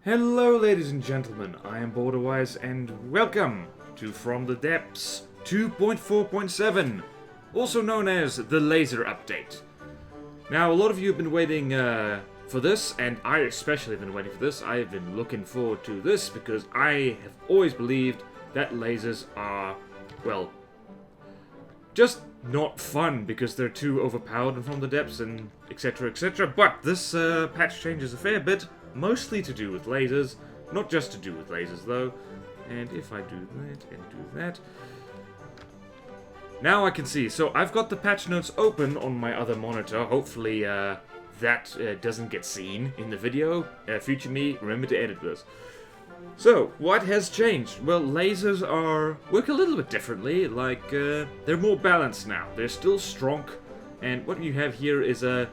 Hello ladies and gentlemen, I am BorderWise and welcome to From the Depths 2.4.7, also known as the Laser Update. Now a lot of you have been waiting for this, and I especially have been waiting for this. I have been looking forward to this because I have always believed that lasers are, well, just not fun because they're too overpowered and From the Depths and etc, etc. But this patch changes a fair bit. Mostly to do with lasers, not just to do with lasers though. And if I do that and do that, now I can see. So I've got the patch notes open on my other monitor. Hopefully that doesn't get seen in the video. Future me, remember to edit this. So what has changed? Well, lasers work a little bit differently. Like they're more balanced now. They're still strong, and what you have here is a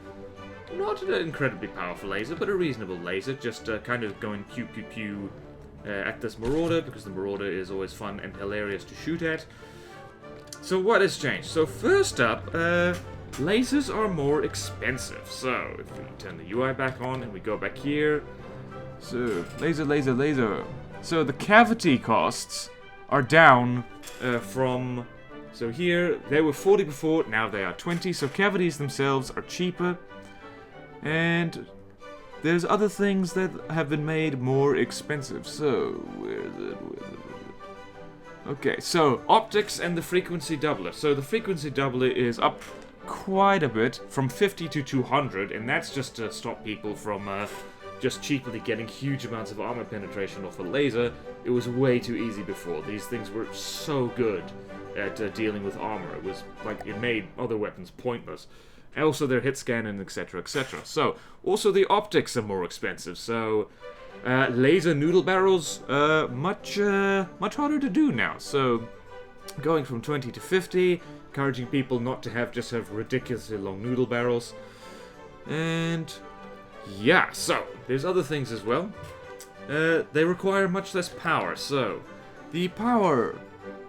not an incredibly powerful laser, but a reasonable laser, just kind of going pew pew pew at this Marauder, because the Marauder is always fun and hilarious to shoot at. So what has changed? So first up, lasers are more expensive. So if we turn the UI back on and we go back here, so laser. So the cavity costs are down from, so here they were 40 before, now they are 20, so cavities themselves are cheaper. And there's other things that have been made more expensive. So, where is it? Okay, so optics and the frequency doubler. So the frequency doubler is up quite a bit, from 50 to 200, and that's just to stop people from just cheaply getting huge amounts of armor penetration off a laser. It was way too easy before. These things were so good at dealing with armor. It was like, it made other weapons pointless. And also their hit scan and etc, etc. So, also the optics are more expensive, so laser noodle barrels, much harder to do now. So, going from 20 to 50, encouraging people not to have ridiculously long noodle barrels. And yeah, so, there's other things as well. They require much less power, so the power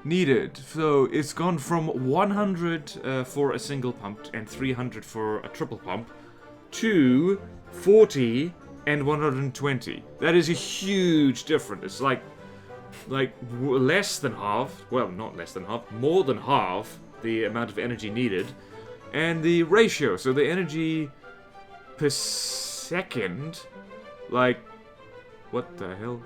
needed, so it's gone from 100 for a single pump and 300 for a triple pump to 40 and 120. That is a huge difference. It's like less than half, well, not less than half, more than half the amount of energy needed. And the ratio, so the energy per second, like, what the hell?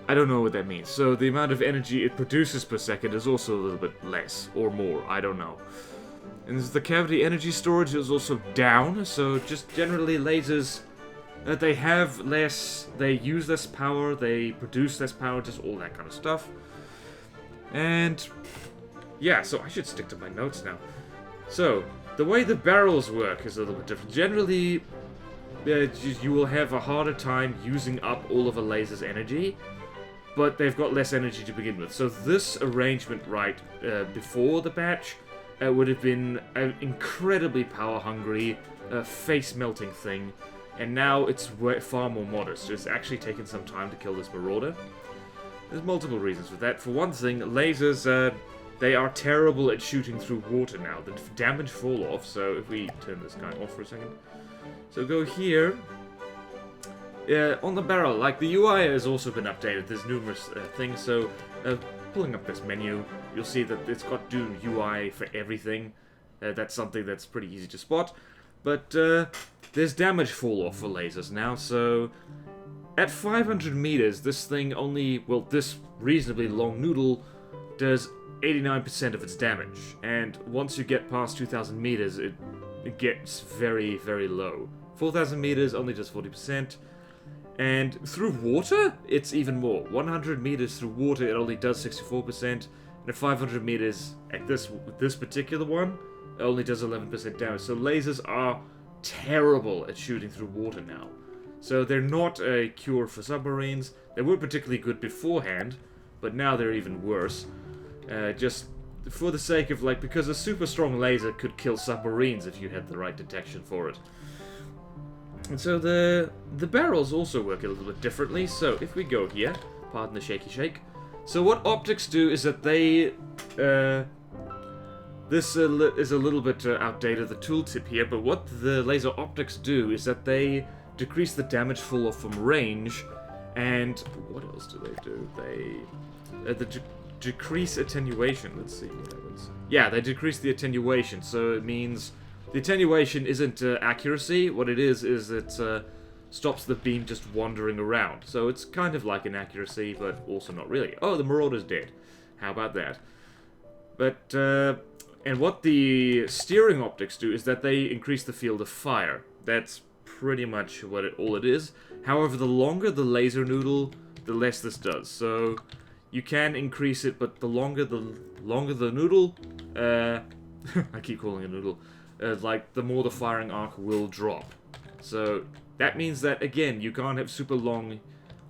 I don't know what that means. So the amount of energy it produces per second is also a little bit less or more. I don't know. And the cavity energy storage is also down. So just generally lasers, they have less, they use less power, they produce less power, just all that kind of stuff. And yeah, so I should stick to my notes now. So the way the barrels work is a little bit different. Generally, you will have a harder time using up all of a laser's energy, but they've got less energy to begin with. So this arrangement right before the patch would have been an incredibly power-hungry, face-melting thing, and now it's far more modest. It's actually taken some time to kill this Marauder. There's multiple reasons for that. For one thing, lasers, they are terrible at shooting through water now. The damage fall off, so if we turn this guy off for a second. So go here. On the barrel, like the UI has also been updated. There's numerous things, so pulling up this menu, you'll see that it's got Doom UI for everything. That's something that's pretty easy to spot. But there's damage fall off for lasers now, so at 500 meters, this thing only, well, this reasonably long noodle does 89% of its damage. And once you get past 2,000 meters, it gets very, very low. 4,000 meters only does 40%. And through water, it's even more. 100 meters through water, it only does 64%. And at 500 meters, at this particular one, it only does 11% damage. So lasers are terrible at shooting through water now. So they're not a cure for submarines. They were particularly good beforehand, but now they're even worse. Just for the sake of, like, because a super strong laser could kill submarines if you had the right detection for it. And so the barrels also work a little bit differently. So if we go here, pardon the shaky shake. So what optics do is that they, this is a little bit outdated, the tooltip here, but what the laser optics do is that they decrease the damage fall off from range And what else do they do? They decrease attenuation. Let's see what happens. Yeah, they decrease the attenuation, so it means the attenuation isn't accuracy. What it is it stops the beam just wandering around. So it's kind of like an accuracy, but also not really. Oh, the Marauder's dead. How about that? But, and what the steering optics do is that they increase the field of fire. That's pretty much what all it is. However, the longer the laser noodle, the less this does. So you can increase it, but the longer the noodle, I keep calling it noodle, like the more the firing arc will drop. So that means that again, you can't have super long,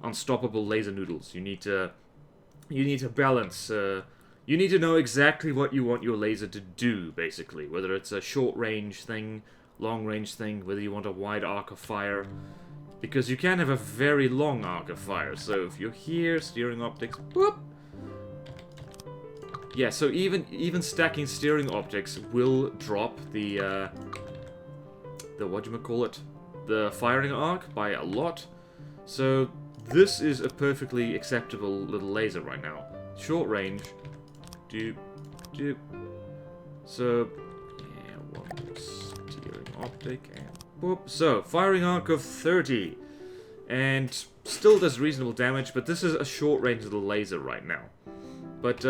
unstoppable laser noodles. You need to balance. You need to know exactly what you want your laser to do, basically. Whether it's a short range thing, long range thing, whether you want a wide arc of fire. Because you can have a very long arc of fire. So if you're here, steering optics, whoop. Yeah, so even stacking steering optics will drop the whatchamacallit, the firing arc by a lot. So this is a perfectly acceptable little laser right now. Short range. Doop, doop. So, yeah, one more steering optic and boop. So, firing arc of 30. And still does reasonable damage, but this is a short range little laser right now. But,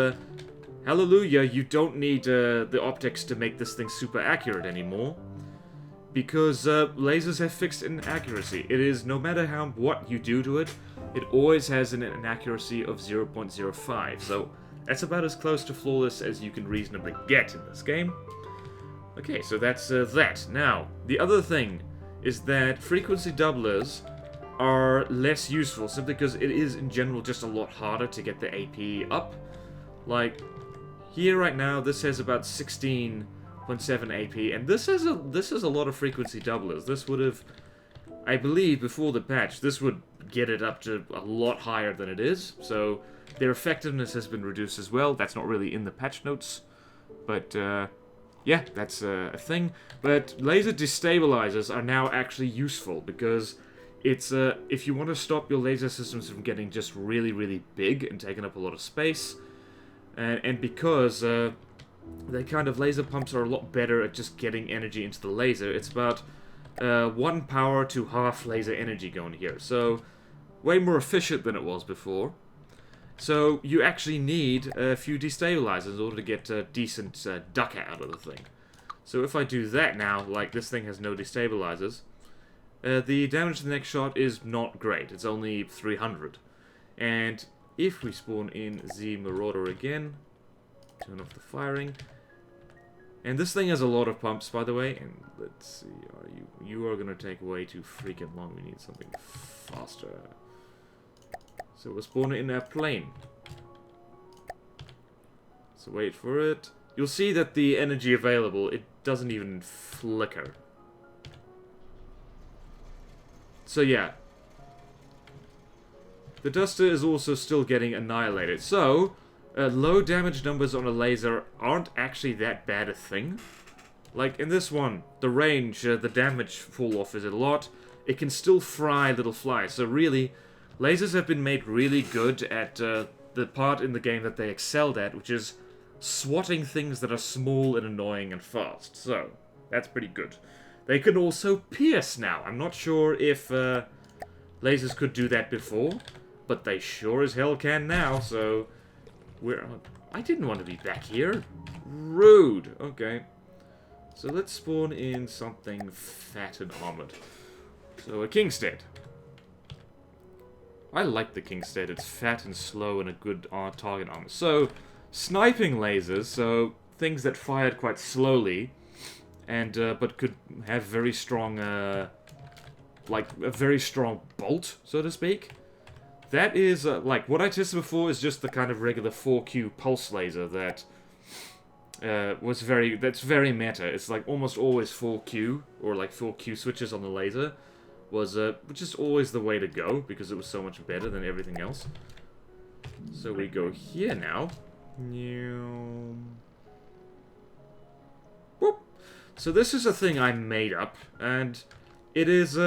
hallelujah, you don't need the optics to make this thing super accurate anymore. Because lasers have fixed inaccuracy. It is, no matter what you do to it, it always has an inaccuracy of 0.05. So that's about as close to flawless as you can reasonably get in this game. Okay, so that's that. Now, the other thing is that frequency doublers are less useful, simply because it is in general just a lot harder to get the AP up. Like, here right now, this has about 16.7 AP, and this is a lot of frequency doublers. This would have, I believe, before the patch, this would get it up to a lot higher than it is. So their effectiveness has been reduced as well. That's not really in the patch notes, but yeah, that's a thing. But laser destabilizers are now actually useful because it's if you want to stop your laser systems from getting just really, really big and taking up a lot of space, and because the kind of laser pumps are a lot better at just getting energy into the laser. It's about 1 power to half laser energy going here. So, way more efficient than it was before. So, you actually need a few destabilizers in order to get a decent duck out of the thing. So, if I do that now, like this thing has no destabilizers, the damage to the next shot is not great. It's only 300. And if we spawn in the Marauder again, turn off the firing. And this thing has a lot of pumps, by the way. And let's see, you are gonna take way too freaking long. We need something faster. So we'll spawn it in a plane. So wait for it. You'll see that the energy available, it doesn't even flicker. So yeah. The Duster is also still getting annihilated. So, low damage numbers on a laser aren't actually that bad a thing. Like in this one, the range, the damage fall off is a lot. It can still fry little flies. So really, lasers have been made really good at the part in the game that they excelled at, which is swatting things that are small and annoying and fast. So, that's pretty good. They can also pierce now. I'm not sure if lasers could do that before, but they sure as hell can now, so I didn't want to be back here. Rude. Okay. So let's spawn in something fat and armored. So a Kingstead. I like the Kingstead. It's fat and slow and a good target armor. So, sniping lasers, so things that fired quite slowly, and but could have very strong, like a very strong bolt, so to speak. That is, like, what I tested before is just the kind of regular 4Q pulse laser that that's very meta. It's like almost always 4Q, or like 4Q switches on the laser, which is always the way to go, because it was so much better than everything else. So we go here now. Whoop. So this is a thing I made up, and it is,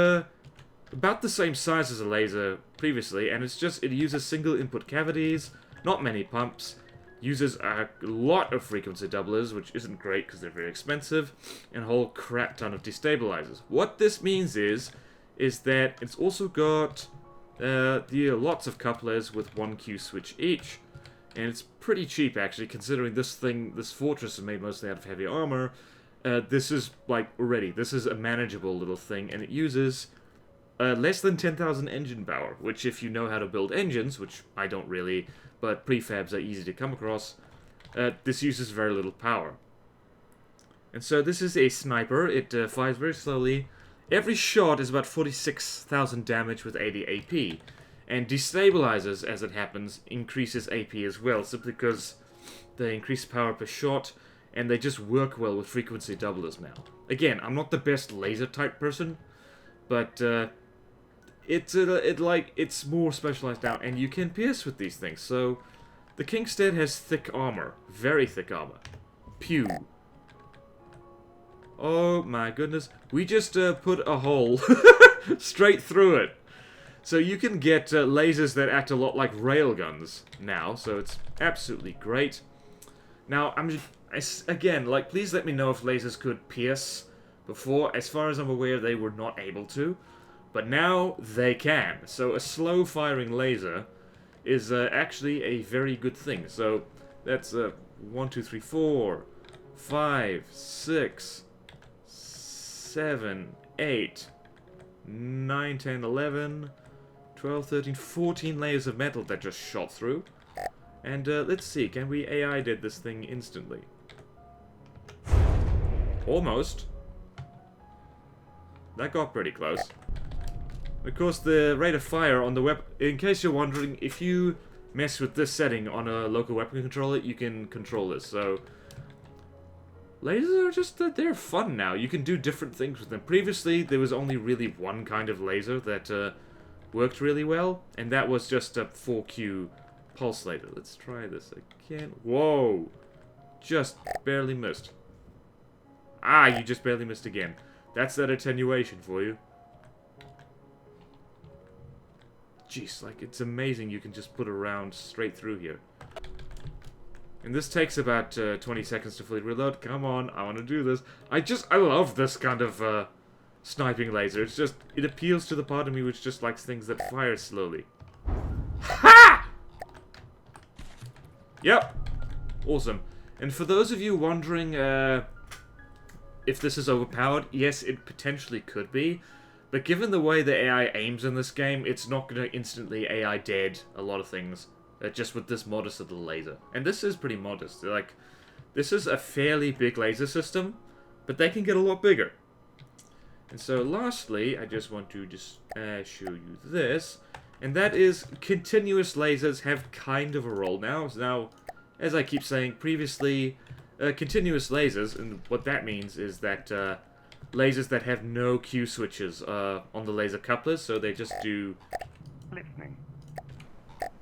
about the same size as a laser previously, and it uses single input cavities, not many pumps, uses a lot of frequency doublers, which isn't great because they're very expensive, and a whole crap ton of destabilizers. What this means is that it's also got lots of couplers with 1 Q switch each, and it's pretty cheap actually, considering this fortress is made mostly out of heavy armor. This is this is a manageable little thing, and it uses less than 10,000 engine power, which if you know how to build engines, which I don't really, but prefabs are easy to come across, this uses very little power. And so this is a sniper. It fires very slowly. Every shot is about 46,000 damage with 80 AP. And destabilizers, as it happens, increases AP as well, simply because they increase power per shot, and they just work well with frequency doublers now. Again, I'm not the best laser type person, but it's more specialized now, and you can pierce with these things. So the Kingstead has thick armor, very thick armor. Pew. Oh my goodness, we just put a hole straight through it. So you can get lasers that act a lot like railguns now, so it's absolutely great. Now, again, please let me know if lasers could pierce before. As far as I'm aware, they were not able to, but now they can. So a slow-firing laser is actually a very good thing. So that's 1, 2, 3, 4, 5, 6, 7, 8, 9, 10, 11... 12, 13, 14 layers of metal that just shot through. And let's see, can we AI did this thing instantly? Almost. That got pretty close. Of course, the rate of fire on the weapon... In case you're wondering, if you mess with this setting on a local weapon controller, you can control this. So, lasers are just... they're fun now. You can do different things with them. Previously, there was only really one kind of laser that... worked really well, and that was just a 4Q pulse laser. Let's try this again. Whoa! Just barely missed. Ah, you just barely missed again. That's that attenuation for you. Jeez, it's amazing you can just put a round straight through here. And this takes about 20 seconds to fully reload. Come on, I want to do this. I love this kind of sniping laser. It's just, it appeals to the part of me which just likes things that fire slowly. Ha! Yep. Awesome. And for those of you wondering if this is overpowered, yes, it potentially could be. But given the way the AI aims in this game, it's not going to instantly AI dead a lot of things just with this modest little laser. And this is pretty modest. This is a fairly big laser system, but they can get a lot bigger. And so, lastly, I just want to show you this, and that is continuous lasers have kind of a role now. Now, as I keep saying previously, continuous lasers, and what that means is that lasers that have no Q switches on the laser couplers, so they just do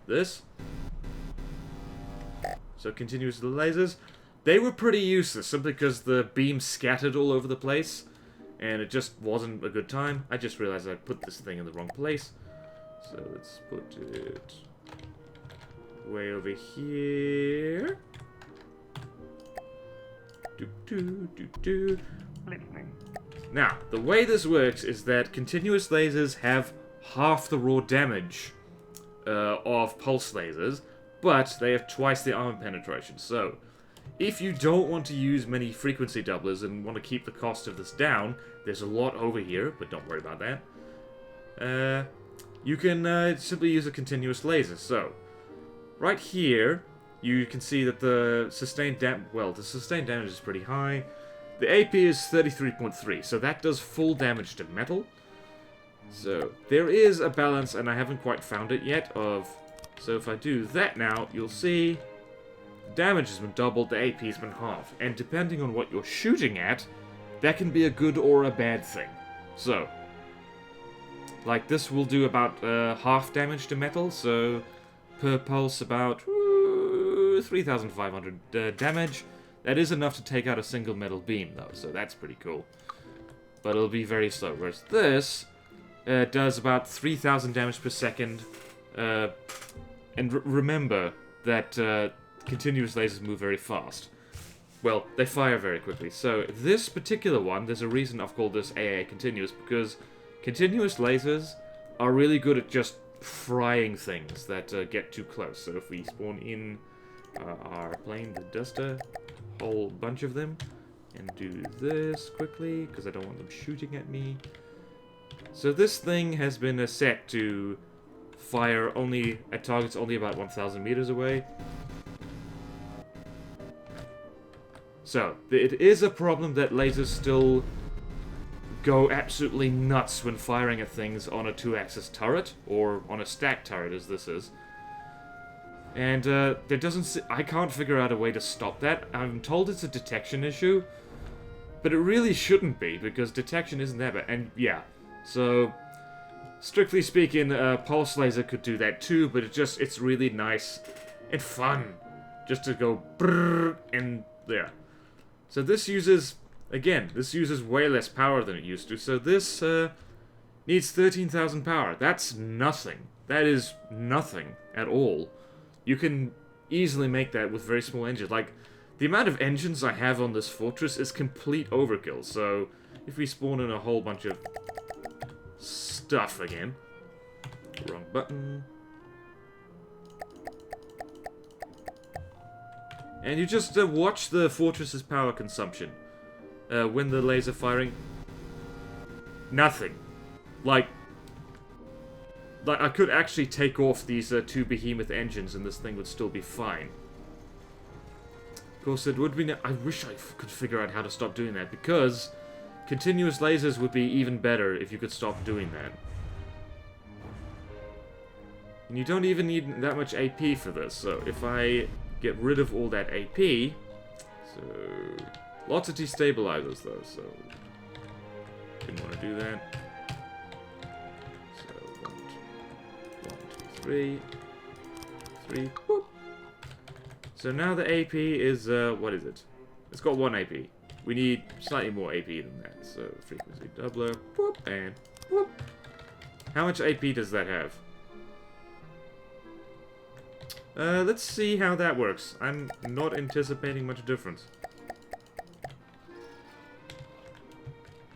this. So continuous lasers, they were pretty useless simply because the beam scattered all over the place. And it just wasn't a good time. I just realized I put this thing in the wrong place. So let's put it way over here. Now, the way this works is that continuous lasers have half the raw damage of pulse lasers, but they have twice the armor penetration. So, if you don't want to use many frequency doublers and want to keep the cost of this down, there's a lot over here, but don't worry about that. You can simply use a continuous laser. So, right here, you can see that the sustained damage is pretty high. The AP is 33.3, so that does full damage to metal. So, there is a balance, and I haven't quite found it yet, so if I do that now, you'll see damage has been doubled, the AP has been halved, and depending on what you're shooting at, that can be a good or a bad thing. So, this will do about half damage to metal, so per pulse about 3,500 damage. That is enough to take out a single metal beam, though, so that's pretty cool. But it'll be very slow, whereas this does about 3,000 damage per second. And remember that continuous lasers move very fast. Well, they fire very quickly. So this particular one, there's a reason I've called this AA continuous, because continuous lasers are really good at just frying things that get too close. So if we spawn in our plane, the Duster, a whole bunch of them, and do this quickly, because I don't want them shooting at me. So this thing has been set to fire only at targets only about 1,000 meters away. So, it is a problem that lasers still go absolutely nuts when firing at things on a 2-axis turret, or on a stacked turret as this is. And there doesn't... I can't figure out a way to stop that. I'm told it's a detection issue, but it really shouldn't be, because detection isn't that bad. And yeah, so strictly speaking, pulse laser could do that too, but it's really nice and fun just to go brrr and there. So this uses, again, this uses way less power than it used to. So this needs 13,000 power. That's nothing. That is nothing at all. You can easily make that with very small engines. Like, the amount of engines I have on this fortress is complete overkill. So if we spawn in a whole bunch of stuff again. Wrong button. And you just watch the fortress's power consumption. When the laser firing... Nothing. Like I could actually take off these two behemoth engines and this thing would still be fine. Of course, it would be... I wish I could figure out how to stop doing that, because continuous lasers would be even better if you could stop doing that. And you don't even need that much AP for this, so if I get rid of all that AP... So... Lots of destabilizers, though, so... Didn't want to do that. So, 1, 2, 3... Whoop! So now the AP is, what is it? It's got 1 AP. We need slightly more AP than that. So, frequency doubler, whoop, and whoop. How much AP does that have? Let's see how that works. I'm not anticipating much difference.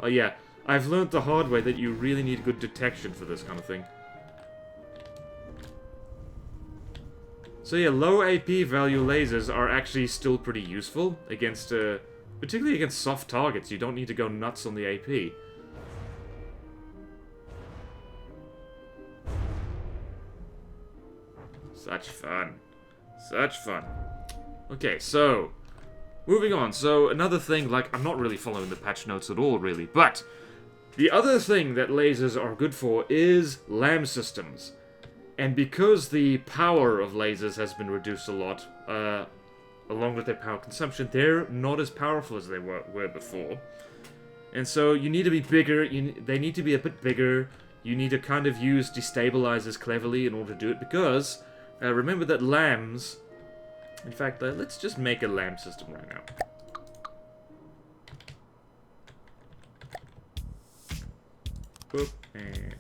Oh yeah, I've learned the hard way that you really need good detection for this kind of thing. So yeah, low AP value lasers are actually still pretty useful against, particularly against soft targets. You don't need to go nuts on the AP. Such fun. Such fun. Okay, so, moving on. So, another thing, like, I'm not really following the patch notes at all, really, but the other thing that lasers are good for is LAM systems. And because the power of lasers has been reduced a lot, along with their power consumption, they're not as powerful as they were before. And so you need to be bigger, they need to be a bit bigger, you need to kind of use destabilizers cleverly in order to do it, because remember that LAMs... In fact, let's just make a LAM system right now. Boop, and...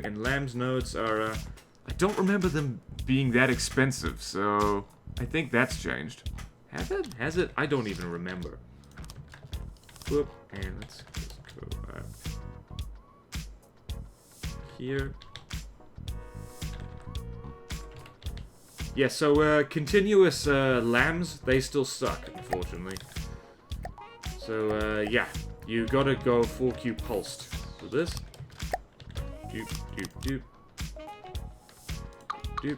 And LAM's nodes are, I don't remember them being that expensive, so I think that's changed. Has it? Has it? I don't even remember. Whoop, and let's just go up here. Yeah, so continuous LAMs, they still suck, unfortunately. So, yeah, you gotta go 4Q pulsed for this. Doop, doop, doop. Doop.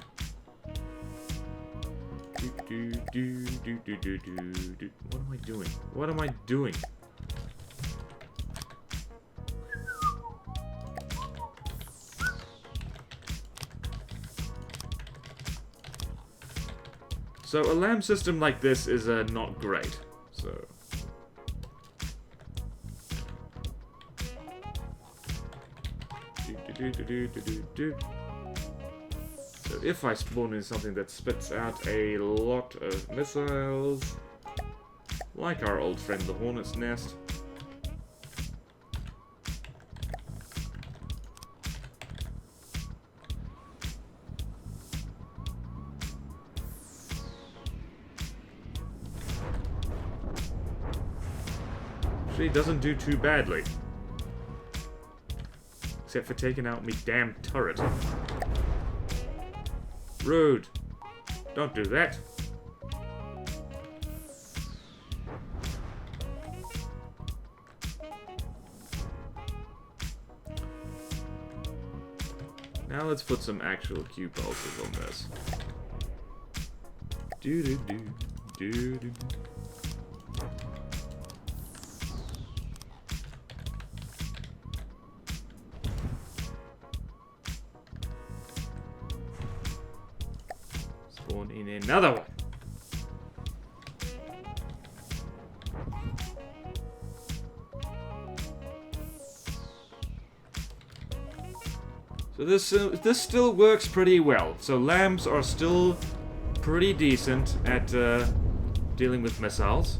Doop, doop, doop, doop, doop, doop. What am I doing? What am I doing? So a LAM system like this is not great. So... So if I spawn in something that spits out a lot of missiles, like our old friend the hornet's nest. Actually, doesn't do too badly. Except for taking out me damn turret. Rude. Don't do that. Now let's put some actual Q pulses on this. Do do do do do. Spawn in another one. So this still works pretty well. So LUM.Rs are still pretty decent at dealing with missiles.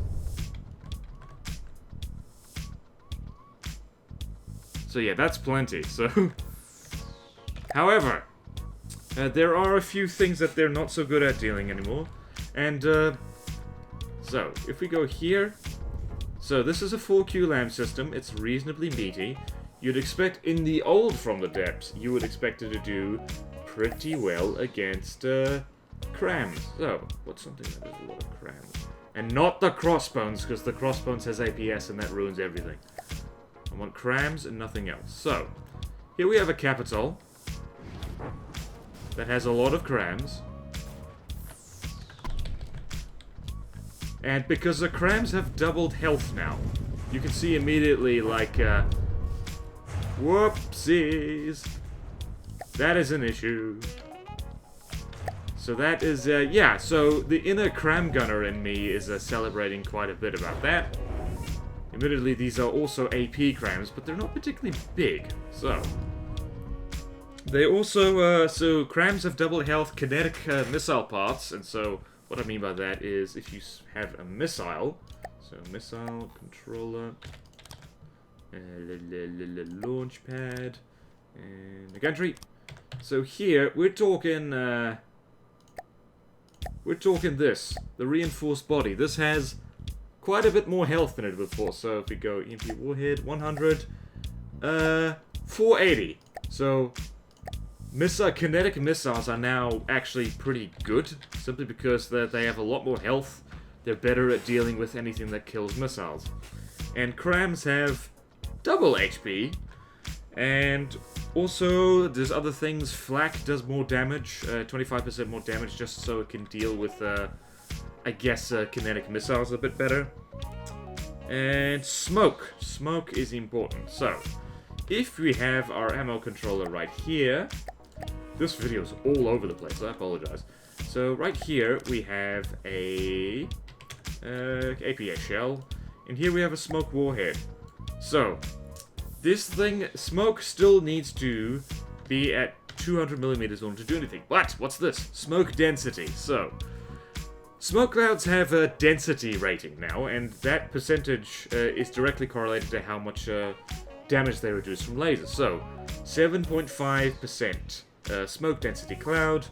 So yeah, that's plenty. So, however, there are a few things that they're not so good at dealing anymore. And so if we go here, so this is a 4Q LUM system. It's reasonably meaty. You'd expect in the old From the Depths, you would expect it to do pretty well against crams. So, what's something that has a lot of crams? And not the crossbones, because the crossbones has APS and that ruins everything. I want crams and nothing else. So, here we have a capital that has a lot of crams. And because the crams have doubled health now, you can see immediately, like, whoopsies. That is an issue. So that is, yeah, so the inner cram gunner in me is celebrating quite a bit about that. Admittedly, these are also AP crams, but they're not particularly big, so. They also, so crams have double health kinetic missile parts, and so what I mean by that is if you have a missile, so missile, controller, launch pad, and a gantry. So here, we're talking this, the reinforced body. This has quite a bit more health than it before. So if we go EMP warhead, 100, 480. So kinetic missiles are now actually pretty good, simply because they have a lot more health. They're better at dealing with anything that kills missiles. And crams have double HP, and also there's other things. Flak does more damage, 25% more damage, just so it can deal with, I guess, kinetic missiles a bit better. And smoke is important. So, if we have our ammo controller right here, this video is all over the place, I apologize. So right here we have a APS shell, and here we have a smoke warhead. So, this thing, smoke still needs to be at 200mm in order to do anything. But, what's this? Smoke density. So, smoke clouds have a density rating now, and that percentage is directly correlated to how much damage they reduce from lasers. So, 7.5% smoke density cloud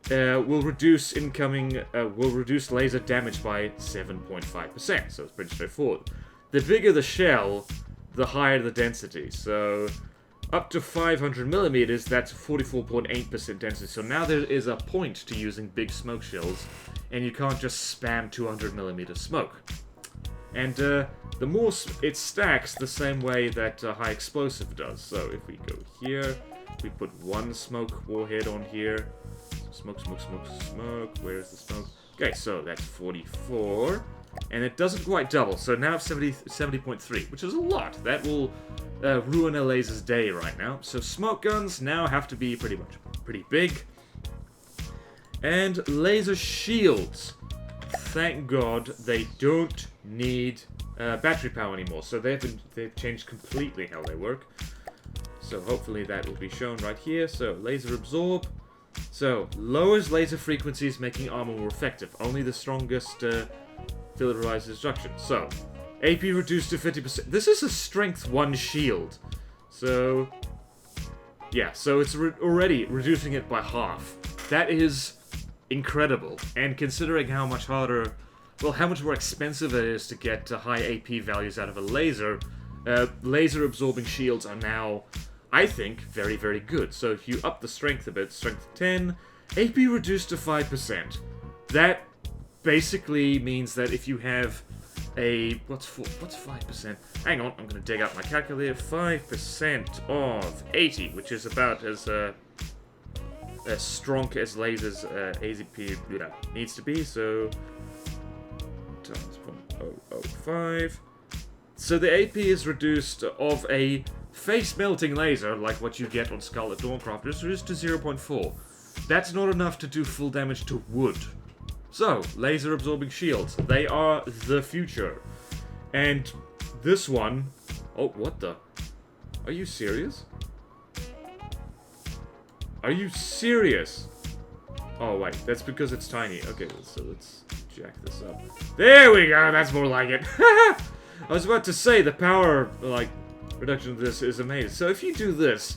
will reduce laser damage by 7.5%. So, it's pretty straightforward. The bigger the shell, the higher the density. So, up to 500mm, that's 44.8% density. So now there is a point to using big smoke shells, and you can't just spam 200mm smoke. And the more it stacks the same way that high explosive does. So if we go here, we put one smoke warhead on here. Smoke, smoke, smoke, smoke. Where's the smoke? Okay, so that's 44. And it doesn't quite double, so now it's 70.3, which is a lot. That will ruin a laser's day right now. So smoke guns now have to be pretty big. And laser shields. Thank God they don't need battery power anymore. So they've changed completely how they work. So hopefully that will be shown right here. So laser absorb. So lowers laser frequencies, making armor more effective. Only the strongest Filterized destruction. So, AP reduced to 50%. This is a strength 1 shield. So, yeah, so it's already reducing it by half. That is incredible. And considering how much harder, well, how much more expensive it is to get high AP values out of a laser, laser absorbing shields are now, I think, very, very good. So if you up the strength a bit, strength 10, AP reduced to 5%. That basically means that if you have a, what's 5%? Hang on, I'm gonna dig out my calculator. 5% of 80, which is about as strong as lasers AZP needs to be, so times 0.005. So the AP is reduced of a face-melting laser, like what you get on Scarlet Dawn-Craft, is reduced to 0.4. That's not enough to do full damage to wood. So, laser-absorbing shields, they are the future. And this one... Oh, what the... Are you serious? Are you serious? Oh, wait, that's because it's tiny. Okay, so let's jack this up. There we go, that's more like it. I was about to say, the power, like, reduction of this is amazing. So if you do this,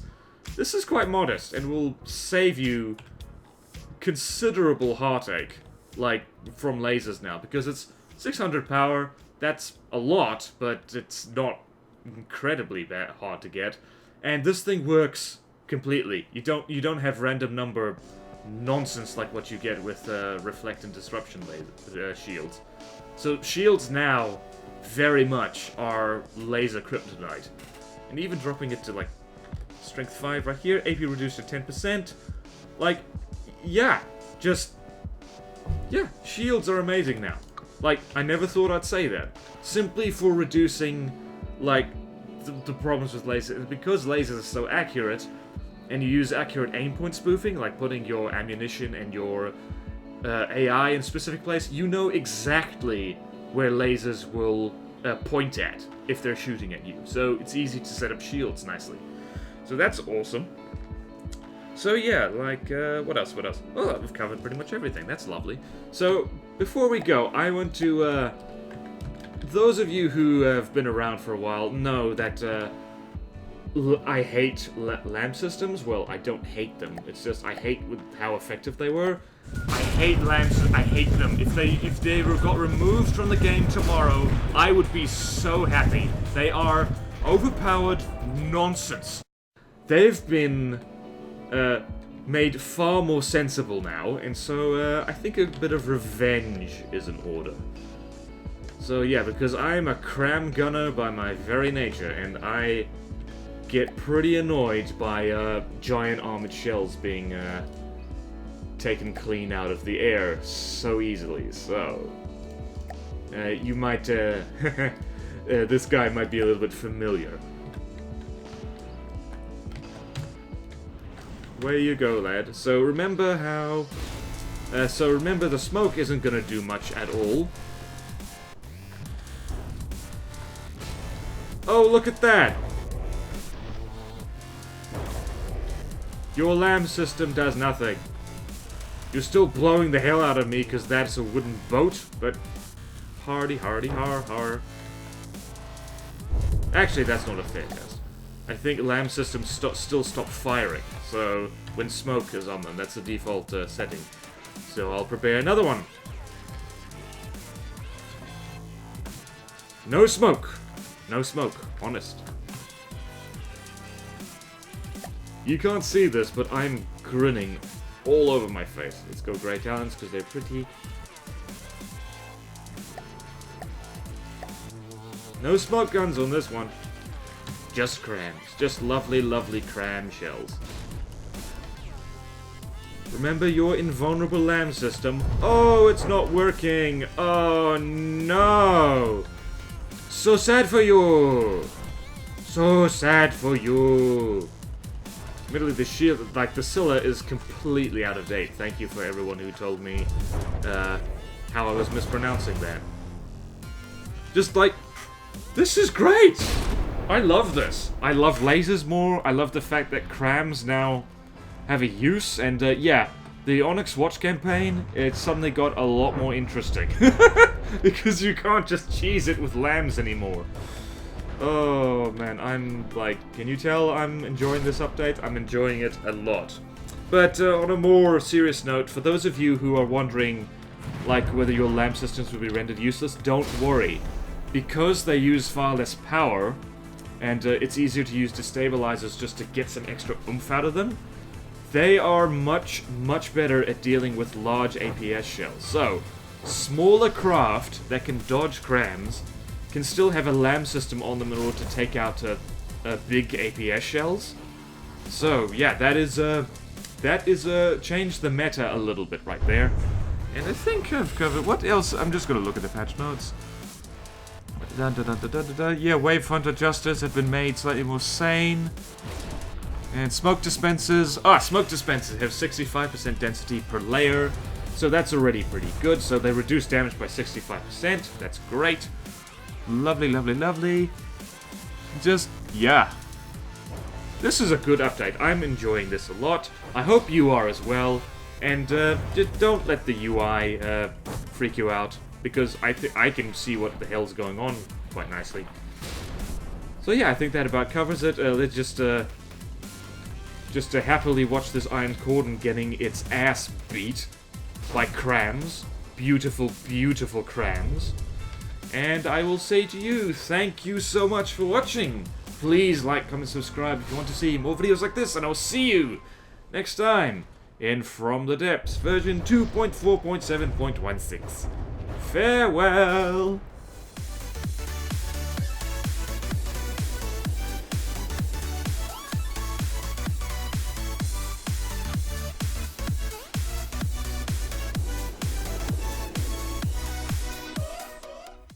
this is quite modest, and will save you considerable heartache, like, from lasers now, because it's 600 power. That's a lot, but it's not incredibly hard to get. And this thing works completely. You don't have random number nonsense like what you get with reflect and disruption shields. So shields now very much are laser kryptonite. And even dropping it to like strength 5 right here, AP reduced to 10%. Like, yeah, yeah, shields are amazing now. Like, I never thought I'd say that. Simply for reducing, like, the problems with lasers. Because lasers are so accurate, and you use accurate aim point spoofing, like putting your ammunition and your AI in specific place, you know exactly where lasers will point at if they're shooting at you. So it's easy to set up shields nicely. So that's awesome. So yeah, like, what else? Oh, we've covered pretty much everything. That's lovely. So, before we go, I want to, those of you who have been around for a while know that, I hate LAMP systems. Well, I don't hate them. It's just I hate how effective they were. I hate LAMPs. I hate them. If they got removed from the game tomorrow, I would be so happy. They are overpowered nonsense. They've been made far more sensible now, and so I think a bit of revenge is in order. So yeah, because I'm a cram gunner by my very nature, and I get pretty annoyed by giant armored shells being taken clean out of the air so easily. So you might this guy might be a little bit familiar. Where you go, lad. So remember how... remember the smoke isn't gonna do much at all. Oh, look at that! Your LAMP system does nothing. You're still blowing the hell out of me because that's a wooden boat, but... Hardy, har, har. Actually, that's not a fair test. I think LAMP systems still stop firing, so when smoke is on them, that's the default setting. So I'll prepare another one. No smoke. No smoke. Honest. You can't see this, but I'm grinning all over my face. Let's go Grey Talons, because they're pretty. No smoke guns on this one. Just crams. Just lovely, lovely cram shells. Remember your invulnerable LAMP system. Oh, it's not working. Oh, no. So sad for you. So sad for you. Admittedly, the shield, like the Scylla, is completely out of date. Thank you for everyone who told me how I was mispronouncing that. Just like, this is great. I love this. I love lasers more. I love the fact that crams now have a use. And yeah, the Onyx Watch campaign, it suddenly got a lot more interesting. Because you can't just cheese it with lambs anymore. Oh man, I'm like, can you tell I'm enjoying this update? I'm enjoying it a lot. But on a more serious note, for those of you who are wondering like whether your lamb systems will be rendered useless, don't worry. Because they use far less power, and it's easier to use destabilizers just to get some extra oomph out of them, they are much, much better at dealing with large APS shells. So, smaller craft that can dodge crams can still have a lamb system on them in order to take out big APS shells. So, yeah, that is changed the meta a little bit right there. And I think I've covered... What else? I'm just gonna look at the patch notes. Yeah, wavefront adjusters have been made slightly more sane. And smoke dispensers... smoke dispensers have 65% density per layer. So that's already pretty good. So they reduce damage by 65%. That's great. Lovely, lovely, lovely. Just, yeah. This is a good update. I'm enjoying this a lot. I hope you are as well. And just don't let the UI freak you out. Because I can see what the hell's going on quite nicely. So yeah, I think that about covers it. Let's just to happily watch this Iron Cordon getting its ass beat by crams. Beautiful, beautiful crams. And I will say to you, thank you so much for watching. Please like, comment, subscribe if you want to see more videos like this, and I'll see you next time in From the Depths, version 2.4.7.16. Farewell!